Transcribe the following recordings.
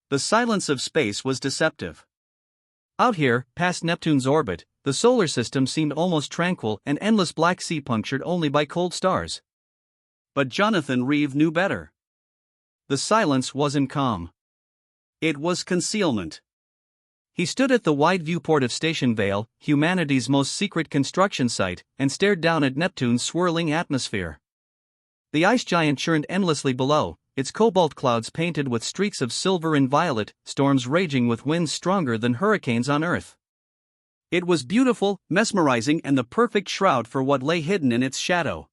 The silence of space was deceptive. Out here, past Neptune's orbit, the solar system seemed almost tranquil, an endless black sea punctured only by cold stars. But Jonathan Reeve knew better. The silence wasn't calm. It was concealment. He stood at the wide viewport of Station Vale, humanity's most secret construction site, and stared down at Neptune's swirling atmosphere. The ice giant churned endlessly below, its cobalt clouds painted with streaks of silver and violet, storms raging with winds stronger than hurricanes on Earth. It was beautiful, mesmerizing, and the perfect shroud for what lay hidden in its shadow.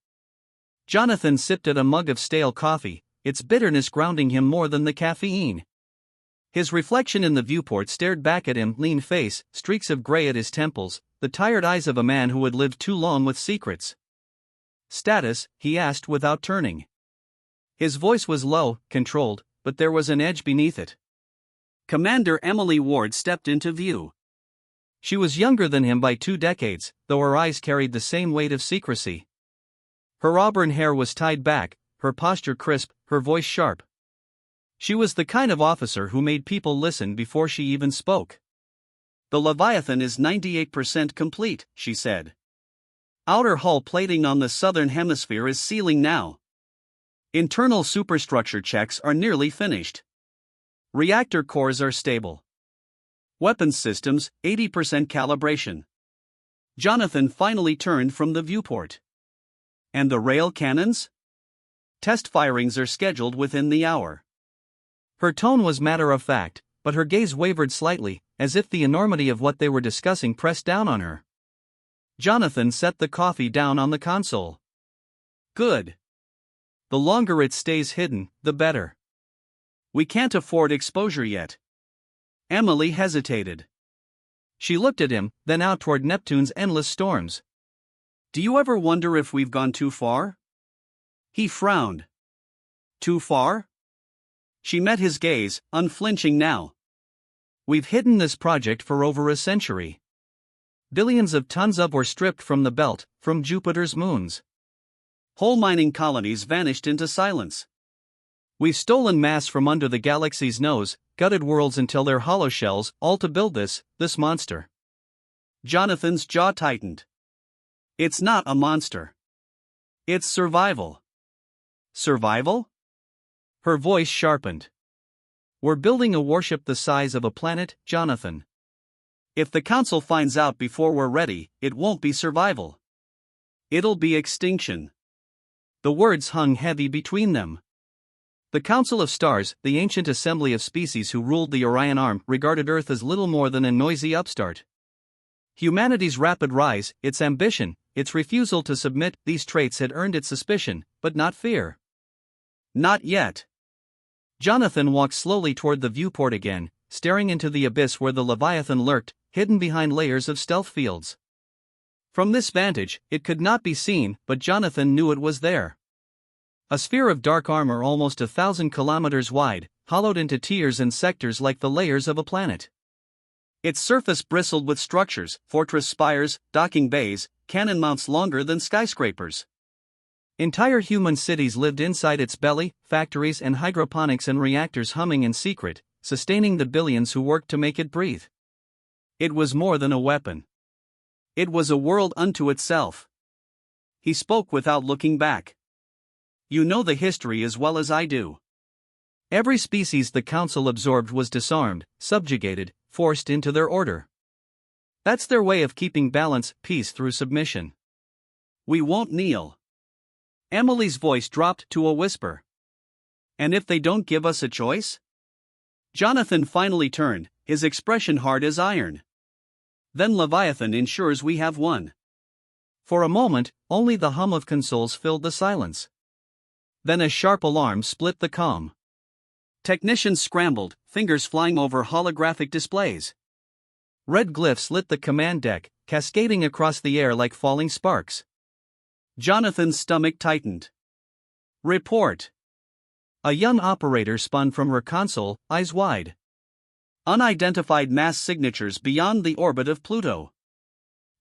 Jonathan sipped at a mug of stale coffee, its bitterness grounding him more than the caffeine. His reflection in the viewport stared back at him, lean face, streaks of gray at his temples, the tired eyes of a man who had lived too long with secrets. "Status?" he asked without turning. His voice was low, controlled, but there was an edge beneath it. Commander Emily Ward stepped into view. She was younger than him by 2 decades, though her eyes carried the same weight of secrecy. Her auburn hair was tied back, her posture crisp, her voice sharp. She was the kind of officer who made people listen before she even spoke. "The Leviathan is 98% complete," she said. "Outer hull plating on the southern hemisphere is sealing now. Internal superstructure checks are nearly finished. Reactor cores are stable. Weapons systems, 80% calibration." Jonathan finally turned from the viewport. "And the rail cannons? Test firings are scheduled within the hour." Her tone was matter-of-fact, but her gaze wavered slightly, as if the enormity of what they were discussing pressed down on her. Jonathan set the coffee down on the console. "Good. The longer it stays hidden, the better. We can't afford exposure yet." Emily hesitated. She looked at him, then out toward Neptune's endless storms. "Do you ever wonder if we've gone too far?" He frowned. "Too far?" She met his gaze, unflinching now. "We've hidden this project for over a century. Billions of tons of ore stripped from the belt, from Jupiter's moons. Whole mining colonies vanished into silence. We've stolen mass from under the galaxy's nose, gutted worlds until they're hollow shells, all to build this monster." Jonathan's jaw tightened. "It's not a monster. It's survival." "Survival?" Her voice sharpened. "We're building a warship the size of a planet, Jonathan. If the Council finds out before we're ready, it won't be survival. It'll be extinction." The words hung heavy between them. The Council of Stars, the ancient assembly of species who ruled the Orion Arm, regarded Earth as little more than a noisy upstart. Humanity's rapid rise, its ambition, its refusal to submit, these traits had earned it suspicion, but not fear. Not yet. Jonathan walked slowly toward the viewport again, staring into the abyss where the Leviathan lurked, hidden behind layers of stealth fields. From this vantage, it could not be seen, but Jonathan knew it was there. A sphere of dark armor almost 1,000 kilometers wide, hollowed into tiers and sectors like the layers of a planet. Its surface bristled with structures, fortress spires, docking bays, cannon mounts longer than skyscrapers. Entire human cities lived inside its belly, factories and hydroponics and reactors humming in secret, sustaining the billions who worked to make it breathe. It was more than a weapon. It was a world unto itself. He spoke without looking back. "You know the history as well as I do. Every species the Council absorbed was disarmed, subjugated, forced into their order. That's their way of keeping balance, peace through submission. We won't kneel." Emily's voice dropped to a whisper. "And if they don't give us a choice?" Jonathan finally turned, his expression hard as iron. "Then Leviathan ensures we have won." For a moment, only the hum of consoles filled the silence. Then a sharp alarm split the calm. Technicians scrambled, fingers flying over holographic displays. Red glyphs lit the command deck, cascading across the air like falling sparks. Jonathan's stomach tightened. "Report." A young operator spun from her console, eyes wide. "Unidentified mass signatures beyond the orbit of Pluto.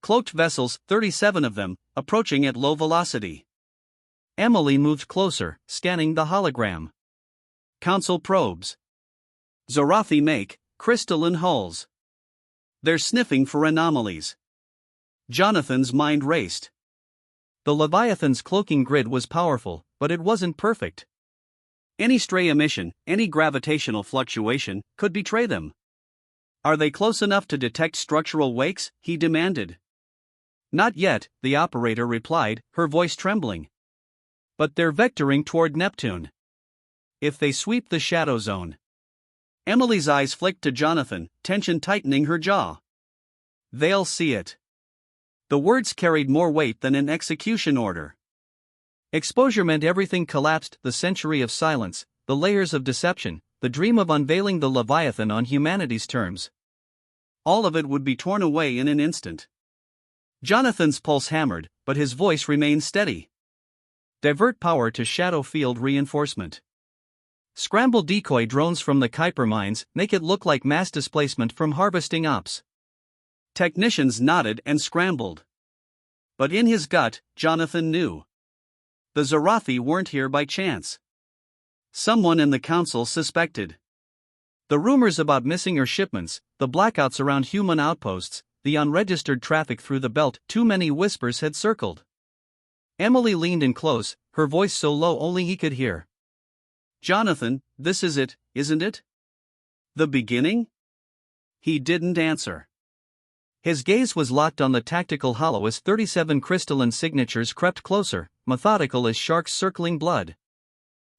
Cloaked vessels, 37 of them, approaching at low velocity." Emily moved closer, scanning the hologram. "Council probes." Zorathi make crystalline hulls. They're sniffing for anomalies. Jonathan's mind raced. The Leviathan's cloaking grid was powerful, but it wasn't perfect. Any stray emission, any gravitational fluctuation, could betray them. Are they close enough to detect structural wakes? He demanded. Not yet, the operator replied, her voice trembling. But they're vectoring toward Neptune. If they sweep the shadow zone. Emily's eyes flicked to Jonathan, tension tightening her jaw. They'll see it. The words carried more weight than an execution order. Exposure meant everything collapsed, the century of silence, the layers of deception, the dream of unveiling the Leviathan on humanity's terms. All of it would be torn away in an instant. Jonathan's pulse hammered, but his voice remained steady. Divert power to shadow field reinforcement. Scramble decoy drones from the Kuiper mines, make it look like mass displacement from harvesting ops. Technicians nodded and scrambled. But in his gut, Jonathan knew. The Zorathi weren't here by chance. Someone in the council suspected. The rumors about missing Earth shipments, the blackouts around human outposts, the unregistered traffic through the belt, too many whispers had circled. Emily leaned in close, her voice so low only he could hear. Jonathan, this is it, isn't it? The beginning? He didn't answer. His gaze was locked on the tactical hollow as 37 crystalline signatures crept closer, methodical as sharks circling blood.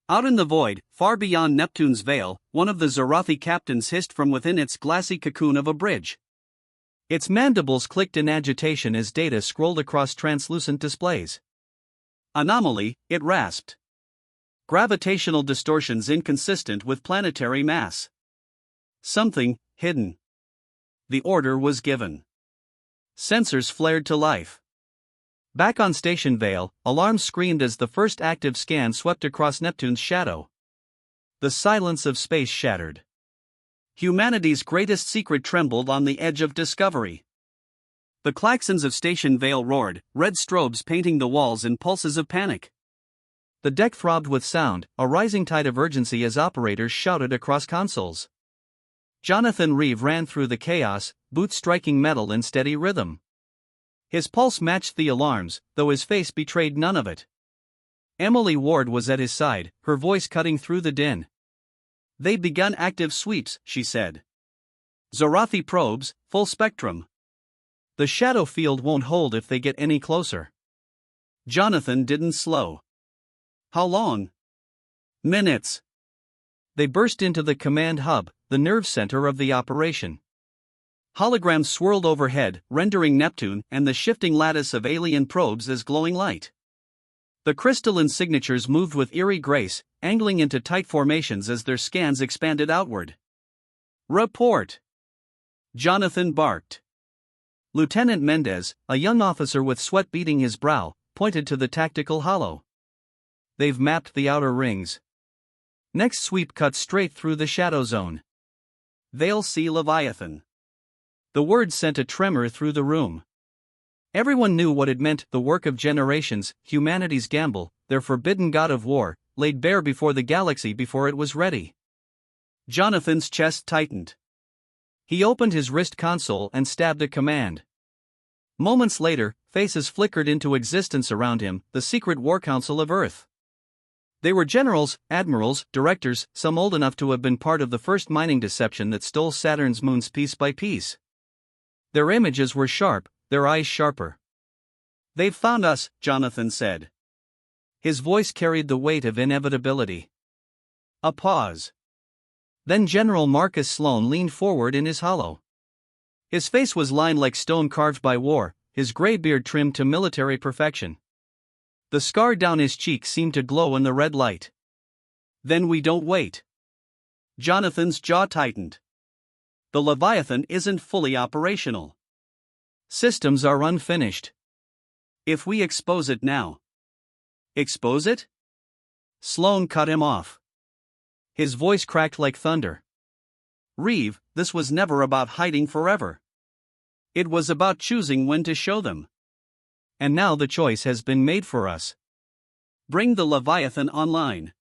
Out in the void, far beyond Neptune's veil, one of the Zorathi captains hissed from within its glassy cocoon of a bridge. Its mandibles clicked in agitation as data scrolled across translucent displays. Anomaly, it rasped. Gravitational distortions inconsistent with planetary mass. Something hidden. The order was given. Sensors flared to life. Back on Station Vale, alarms screamed as the first active scan swept across Neptune's shadow. The silence of space shattered. Humanity's greatest secret trembled on the edge of discovery. The klaxons of Station Vale roared, red strobes painting the walls in pulses of panic. The deck throbbed with sound, a rising tide of urgency as operators shouted across consoles. Jonathan Reeve ran through the chaos, boots striking metal in steady rhythm. His pulse matched the alarms, though his face betrayed none of it. Emily Ward was at his side, her voice cutting through the din. They've begun active sweeps, she said. Zorathi probes, full spectrum. The shadow field won't hold if they get any closer. Jonathan didn't slow. How long? Minutes. They burst into the command hub, the nerve center of the operation. Holograms swirled overhead, rendering Neptune and the shifting lattice of alien probes as glowing light. The crystalline signatures moved with eerie grace, angling into tight formations as their scans expanded outward. Report! Jonathan barked. Lieutenant Mendez, a young officer with sweat beading his brow, pointed to the tactical hollow. They've mapped the outer rings. Next sweep cuts straight through the shadow zone. They'll see Leviathan. The words sent a tremor through the room. Everyone knew what it meant, the work of generations, humanity's gamble, their forbidden god of war, laid bare before the galaxy before it was ready. Jonathan's chest tightened. He opened his wrist console and stabbed a command. Moments later, faces flickered into existence around him, the secret war council of Earth. They were generals, admirals, directors, some old enough to have been part of the first mining deception that stole Saturn's moons piece by piece. Their images were sharp, their eyes sharper. They've found us, Jonathan said. His voice carried the weight of inevitability. A pause. Then General Marcus Sloan leaned forward in his hollow. His face was lined like stone carved by war, his gray beard trimmed to military perfection. The scar down his cheek seemed to glow in the red light. Then we don't wait. Jonathan's jaw tightened. The Leviathan isn't fully operational. Systems are unfinished. If we expose it now. Expose it? Sloan cut him off. His voice cracked like thunder. Reeve, this was never about hiding forever. It was about choosing when to show them. And now the choice has been made for us. Bring the Leviathan online.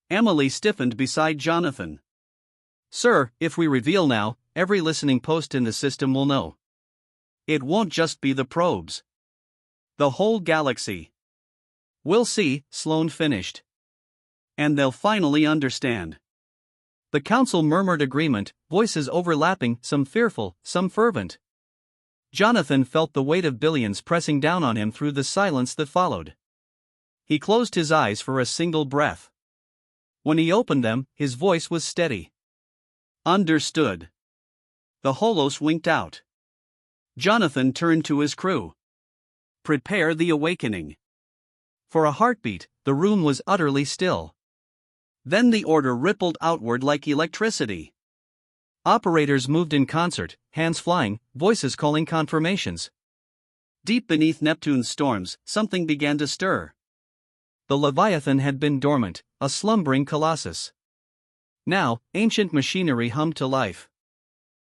Emily stiffened beside Jonathan. Sir, if we reveal now, every listening post in the system will know. It won't just be the probes. The whole galaxy. We'll see, Sloane finished. And they'll finally understand. The council murmured agreement, voices overlapping, some fearful, some fervent. Jonathan felt the weight of billions pressing down on him through the silence that followed. He closed his eyes for a single breath. When he opened them, his voice was steady. Understood. The holos winked out. Jonathan turned to his crew. Prepare the awakening. For a heartbeat, the room was utterly still. Then the order rippled outward like electricity. Operators moved in concert, hands flying, voices calling confirmations. Deep beneath Neptune's storms, something began to stir. The Leviathan had been dormant, a slumbering colossus. Now, ancient machinery hummed to life.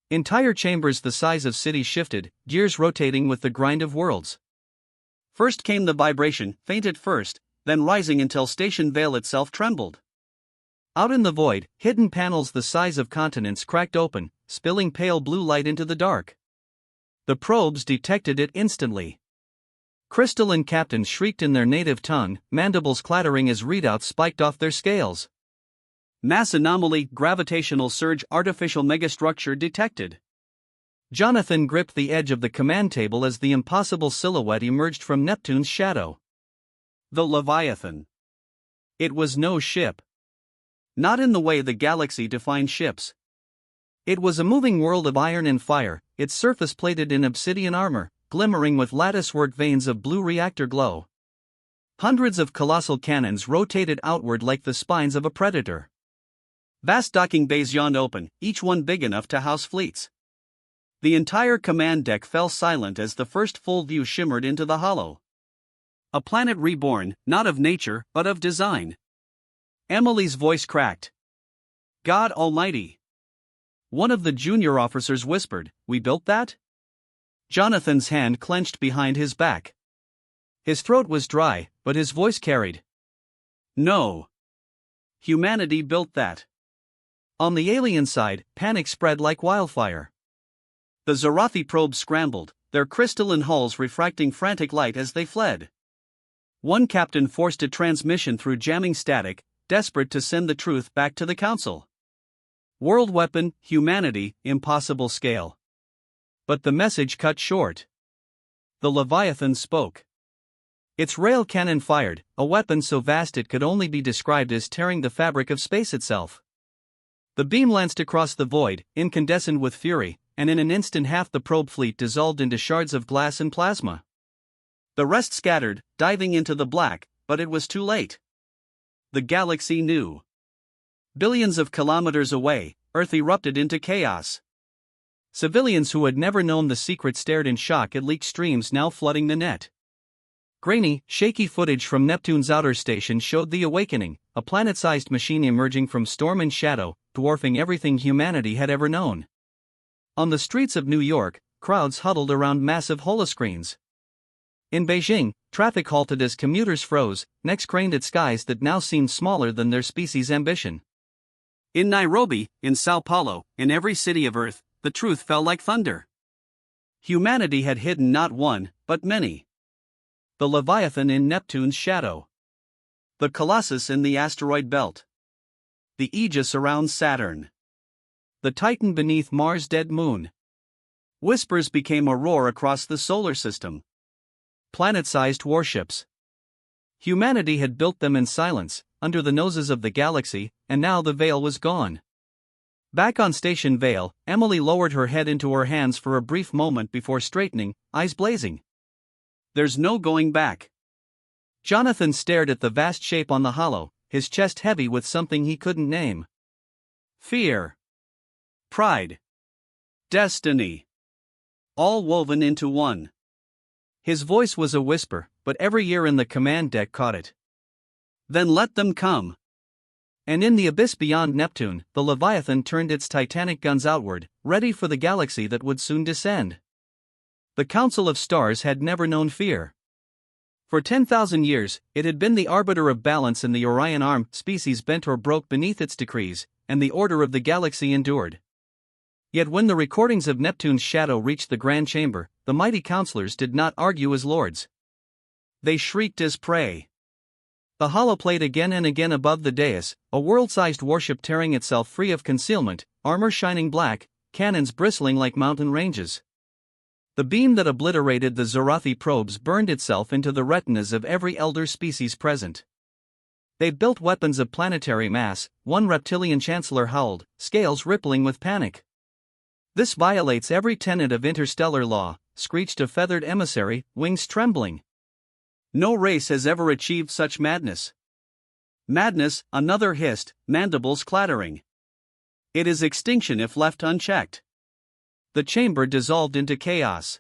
Entire chambers the size of cities shifted, gears rotating with the grind of worlds. First came the vibration, faint at first, then rising until Station Vale itself trembled. Out in the void, hidden panels the size of continents cracked open, spilling pale blue light into the dark. The probes detected it instantly. Crystalline captains shrieked in their native tongue, mandibles clattering as readouts spiked off their scales. Mass anomaly, gravitational surge, artificial megastructure detected. Jonathan gripped the edge of the command table as the impossible silhouette emerged from Neptune's shadow. The Leviathan. It was no ship. Not in the way the galaxy defined ships. It was a moving world of iron and fire, its surface plated in obsidian armor, glimmering with latticework veins of blue reactor glow. Hundreds of colossal cannons rotated outward like the spines of a predator. Vast docking bays yawned open, each one big enough to house fleets. The entire command deck fell silent as the first full view shimmered into the hollow. A planet reborn, not of nature, but of design. Emily's voice cracked. God Almighty. One of the junior officers whispered, "We built that?" Jonathan's hand clenched behind his back. His throat was dry, but his voice carried. No. Humanity built that. On the alien side, panic spread like wildfire. The Zorathi probes scrambled, their crystalline hulls refracting frantic light as they fled. One captain forced a transmission through jamming static, desperate to send the truth back to the council. World weapon, humanity, impossible scale. But the message cut short. The Leviathan spoke. Its rail cannon fired, a weapon so vast it could only be described as tearing the fabric of space itself. The beam lanced across the void, incandescent with fury, and in an instant half the probe fleet dissolved into shards of glass and plasma. The rest scattered, diving into the black, but it was too late. The galaxy knew. Billions of kilometers away, Earth erupted into chaos. Civilians who had never known the secret stared in shock at leaked streams now flooding the net. Grainy, shaky footage from Neptune's outer station showed the awakening, a planet-sized machine emerging from storm and shadow, dwarfing everything humanity had ever known. On the streets of New York, crowds huddled around massive holoscreens. In Beijing, traffic halted as commuters froze, necks craned at skies that now seemed smaller than their species' ambition. In Nairobi, in Sao Paulo, in every city of Earth, the truth fell like thunder. Humanity had hidden not one, but many. The Leviathan in Neptune's shadow. The Colossus in the asteroid belt. The Aegis around Saturn. The Titan beneath Mars' dead moon. Whispers became a roar across the solar system. Planet-sized warships. Humanity had built them in silence, under the noses of the galaxy, and now the veil was gone. Back on Station Vale, Emily lowered her head into her hands for a brief moment before straightening, eyes blazing. There's no going back. Jonathan stared at the vast shape on the hollow, his chest heavy with something he couldn't name. Fear. Pride. Destiny. All woven into one. His voice was a whisper, but every ear in the command deck caught it. Then let them come. And in the abyss beyond Neptune, the Leviathan turned its titanic guns outward, ready for the galaxy that would soon descend. The Council of Stars had never known fear. For 10,000 years, it had been the arbiter of balance in the Orion Arm, species bent or broke beneath its decrees, and the order of the galaxy endured. Yet when the recordings of Neptune's shadow reached the Grand Chamber, the mighty counselors did not argue as lords. They shrieked as prey. The hollow played again and again above the dais, a world-sized warship tearing itself free of concealment, armor shining black, cannons bristling like mountain ranges. The beam that obliterated the Zorathi probes burned itself into the retinas of every elder species present. They built weapons of planetary mass, one reptilian chancellor howled, scales rippling with panic. This violates every tenet of interstellar law, screeched a feathered emissary, wings trembling. No race has ever achieved such madness. Madness, another hissed, mandibles clattering. It is extinction if left unchecked. The chamber dissolved into chaos.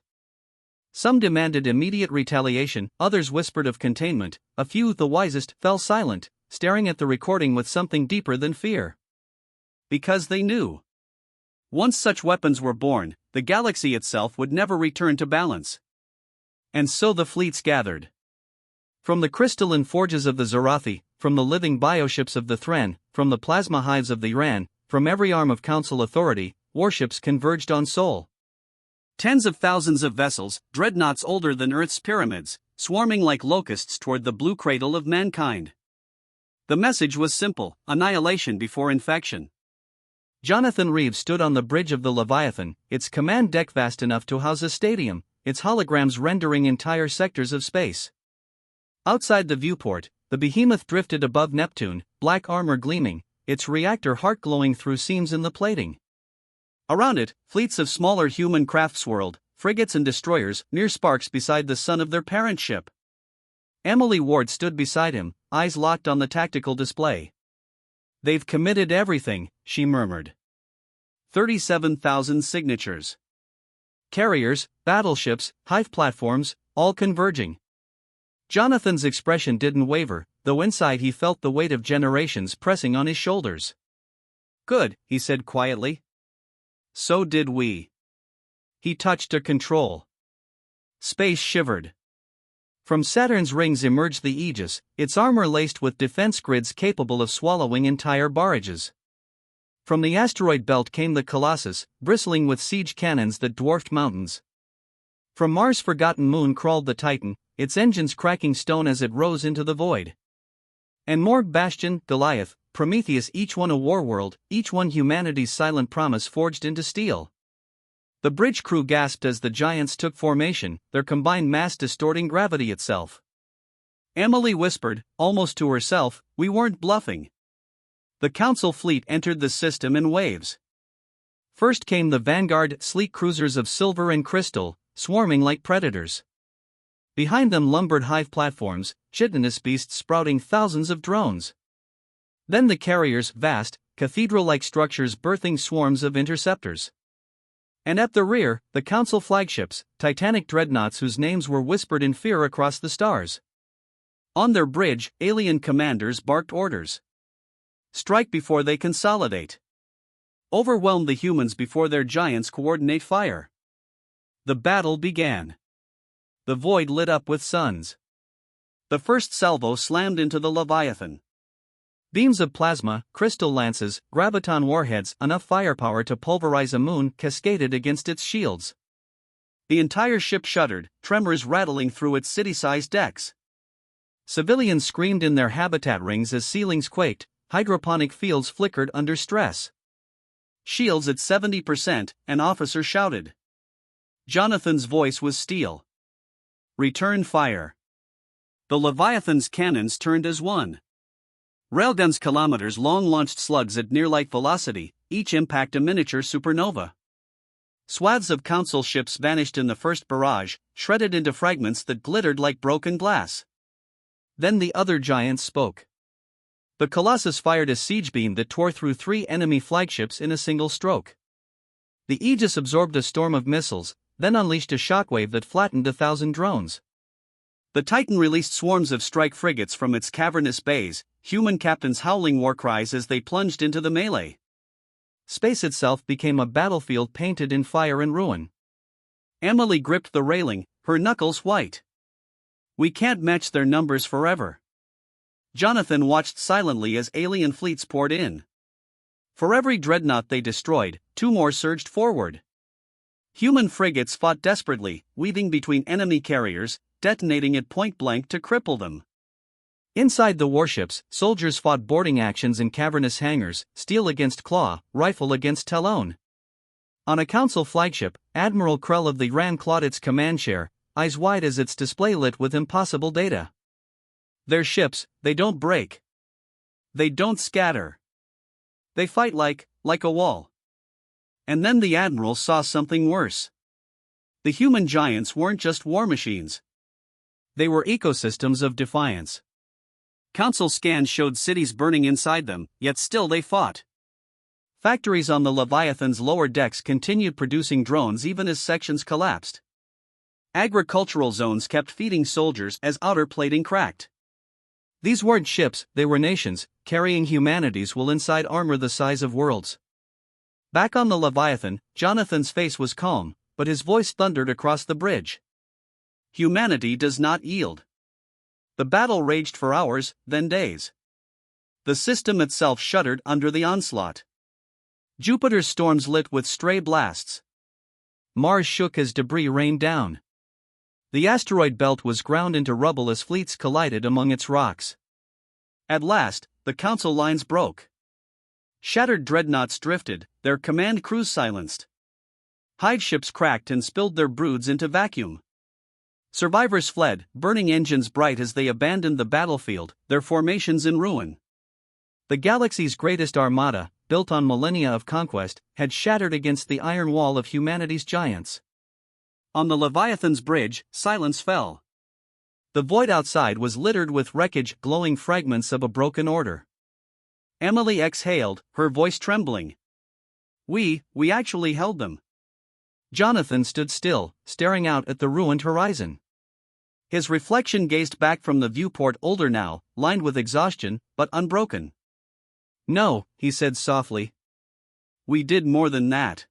Some demanded immediate retaliation, others whispered of containment, a few, the wisest, fell silent, staring at the recording with something deeper than fear. Because they knew. Once such weapons were born, the galaxy itself would never return to balance. And so the fleets gathered. From the crystalline forges of the Zorathi, from the living bioships of the Thran, from the plasma hives of the Iran, from every arm of council authority, warships converged on Sol. Tens of thousands of vessels, dreadnoughts older than Earth's pyramids, swarming like locusts toward the blue cradle of mankind. The message was simple: annihilation before infection. Jonathan Reeves stood on the bridge of the Leviathan, its command deck vast enough to house a stadium, its holograms rendering entire sectors of space. Outside the viewport, the behemoth drifted above Neptune, black armor gleaming, its reactor heart glowing through seams in the plating. Around it, fleets of smaller human craft swirled, frigates and destroyers, mere sparks beside the sun of their parent ship. Emily Ward stood beside him, eyes locked on the tactical display. "They've committed everything," she murmured. 37,000 signatures. Carriers, battleships, hive platforms, all converging. Jonathan's expression didn't waver, though inside he felt the weight of generations pressing on his shoulders. "Good," he said quietly. "So did we." He touched a control. Space shivered. From Saturn's rings emerged the Aegis, its armor laced with defense grids capable of swallowing entire barrages. From the asteroid belt came the Colossus, bristling with siege cannons that dwarfed mountains. From Mars' forgotten moon crawled the Titan, its engines cracking stone as it rose into the void. And Morg, Bastion, Goliath, Prometheus, each one a war world, each one humanity's silent promise forged into steel. The bridge crew gasped as the giants took formation, their combined mass distorting gravity itself. Emily whispered, almost to herself, "We weren't bluffing." The council fleet entered the system in waves. First came the vanguard, sleek cruisers of silver and crystal, swarming like predators. Behind them lumbered hive platforms, chitinous beasts sprouting thousands of drones. Then the carriers, vast, cathedral-like structures birthing swarms of interceptors. And at the rear, the council flagships, titanic dreadnoughts whose names were whispered in fear across the stars. On their bridge, alien commanders barked orders. Strike before they consolidate. Overwhelm the humans before their giants coordinate fire. The battle began. The void lit up with suns. The first salvo slammed into the Leviathan. Beams of plasma, crystal lances, graviton warheads, enough firepower to pulverize a moon, cascaded against its shields. The entire ship shuddered, tremors rattling through its city-sized decks. Civilians screamed in their habitat rings as ceilings quaked, hydroponic fields flickered under stress. "Shields at 70%, an officer shouted. Jonathan's voice was steel. "Return fire." The Leviathan's cannons turned as one. Railguns kilometers-long launched slugs at near-light velocity, each impact a miniature supernova. Swaths of council ships vanished in the first barrage, shredded into fragments that glittered like broken glass. Then the other giants spoke. The Colossus fired a siege beam that tore through 3 enemy flagships in a single stroke. The Aegis absorbed a storm of missiles, then unleashed a shockwave that flattened 1,000 drones. The Titan released swarms of strike frigates from its cavernous bays, human captains howling war cries as they plunged into the melee. Space itself became a battlefield painted in fire and ruin. Emily gripped the railing, her knuckles white. "We can't match their numbers forever." Jonathan watched silently as alien fleets poured in. For every dreadnought they destroyed, 2 more surged forward. Human frigates fought desperately, weaving between enemy carriers, detonating at point blank to cripple them. Inside the warships, soldiers fought boarding actions in cavernous hangars, steel against claw, rifle against talon. On a council flagship, Admiral Krell of the Ran clawed its command chair, eyes wide as its display lit with impossible data. Their ships, they don't break. They don't scatter. They fight like a wall. And then the Admiral saw something worse. The human giants weren't just war machines. They were ecosystems of defiance. Council scans showed cities burning inside them, yet still they fought. Factories on the Leviathan's lower decks continued producing drones even as sections collapsed. Agricultural zones kept feeding soldiers as outer plating cracked. These weren't ships, they were nations, carrying humanity's will inside armor the size of worlds. Back on the Leviathan, Jonathan's face was calm, but his voice thundered across the bridge. Humanity does not yield. The battle raged for hours, then days. The system itself shuddered under the onslaught. Jupiter's storms lit with stray blasts. Mars shook as debris rained down. The asteroid belt was ground into rubble as fleets collided among its rocks. At last, the council lines broke. Shattered dreadnoughts drifted, their command crews silenced. Hide ships cracked and spilled their broods into vacuum. Survivors fled, burning engines bright as they abandoned the battlefield, their formations in ruin. The galaxy's greatest armada, built on millennia of conquest, had shattered against the iron wall of humanity's giants. On the Leviathan's bridge, silence fell. The void outside was littered with wreckage, glowing fragments of a broken order. Emily exhaled, her voice trembling. We actually held them. Jonathan stood still, staring out at the ruined horizon. His reflection gazed back from the viewport, older now, lined with exhaustion, but unbroken. No, he said softly. We did more than that.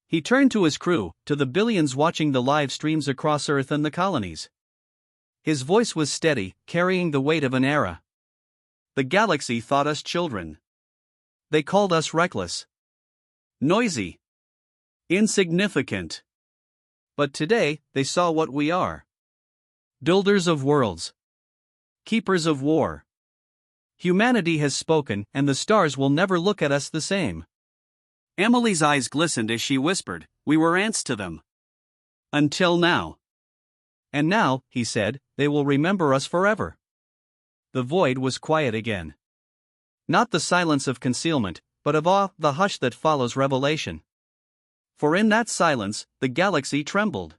He turned to his crew, to the billions watching the live streams across Earth and the colonies. His voice was steady, carrying the weight of an era. The galaxy thought us children. They called us reckless. Noisy. Insignificant. But today, they saw what we are. Builders of worlds. Keepers of war. Humanity has spoken, and the stars will never look at us the same. Emily's eyes glistened as she whispered, we were ants to them. Until now. And now, he said, they will remember us forever. The void was quiet again. Not the silence of concealment, but of awe, the hush that follows revelation. For in that silence, the galaxy trembled.